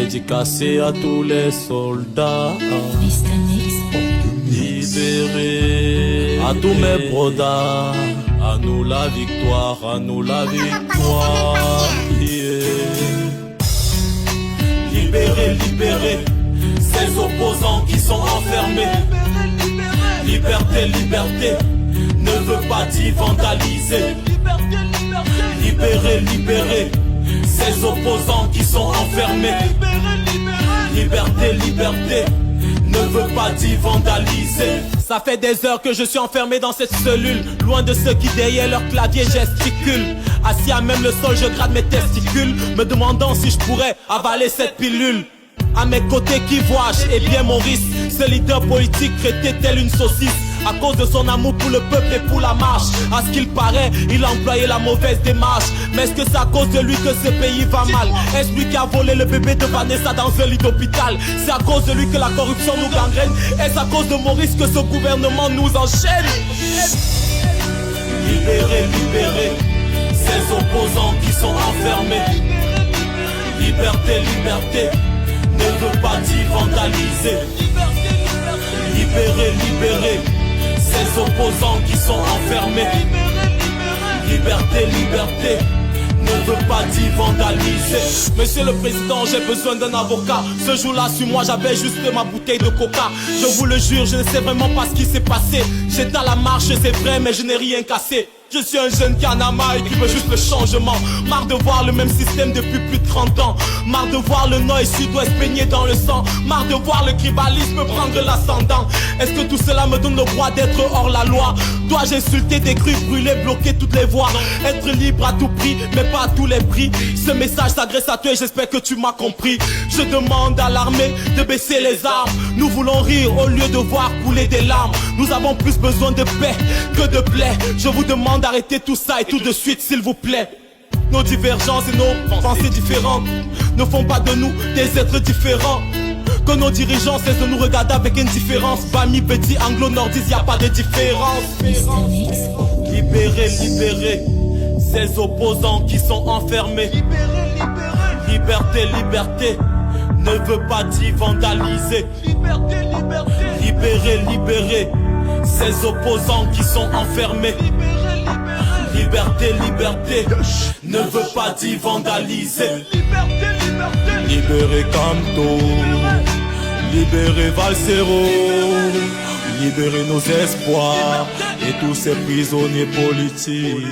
dédicacé à tous les soldats. Libérés à tous mes brodas. À nous la victoire, à nous la victoire. Libérez, libérez ces opposants qui sont enfermés. Liberté, liberté ne veut pas dire vandaliser. Libérez, libérez ces opposants qui sont enfermés. Liberté, liberté ne veut pas dire vandaliser. Ça fait des heures que je suis enfermé dans cette cellule, loin de ceux qui derrière leur clavier gesticulent. Assis à même le sol, je gratte mes testicules, me demandant si je pourrais avaler cette pilule. À mes côtés qui vois-je, eh bien Maurice, ce leader politique traité tel une saucisse. À cause de son amour pour le peuple et pour la marche. À ce qu'il paraît, il a employé la mauvaise démarche. Mais est-ce que c'est à cause de lui que ce pays va mal? Est-ce lui qui a volé le bébé de Vanessa dans un lit d'hôpital? C'est à cause de lui que la corruption nous gangrène? Est-ce à cause de Maurice que ce gouvernement nous enchaîne? Libérez, libérez ces opposants qui sont enfermés. Liberté, liberté ne veut pas dire vandaliser. Libérez, libérez ces opposants qui sont enfermés. Liberté, liberté ne veut pas dire vandaliser. Monsieur le Président, j'ai besoin d'un avocat. Ce jour-là, sur moi, j'avais juste ma bouteille de coca. Je vous le jure, je ne sais vraiment pas ce qui s'est passé. J'étais à la marche, c'est vrai, mais je n'ai rien cassé. Je suis un jeune qui en a marre et qui veut juste le changement. Marre de voir le même système depuis plus de 30 ans. Marre de voir le nord et sud-ouest baigner dans le sang. Marre de voir le tribalisme prendre l'ascendant. Est-ce que tout cela me donne le droit d'être hors la loi? Dois-je insulter, détruire, brûler, bloquer toutes les voies? Être libre à tout prix, mais pas à tous les prix. Ce message s'adresse à toi et j'espère que tu m'as compris. Je demande à l'armée de baisser les armes. Nous voulons rire au lieu de voir couler des larmes. Nous avons plus besoin de paix que de plaies. Je vous demande d'arrêter tout ça et tout de suite s'il vous plaît. Nos divergences et nos pensées différentes ne font pas de nous des êtres différents. Que nos dirigeants cessent de nous regarder avec indifférence. Bami, petit, anglo-nordiste, y a pas de différence. Libérez, libérez ces opposants qui sont enfermés. Liberté, liberté ne veut pas dire vandaliser. Libérez, libérez ces opposants qui sont enfermés. Liberté, liberté ne veut pas dire vandaliser. Libérez Camto, libérez Valsero, libérez nos espoirs et tous ces prisonniers politiques.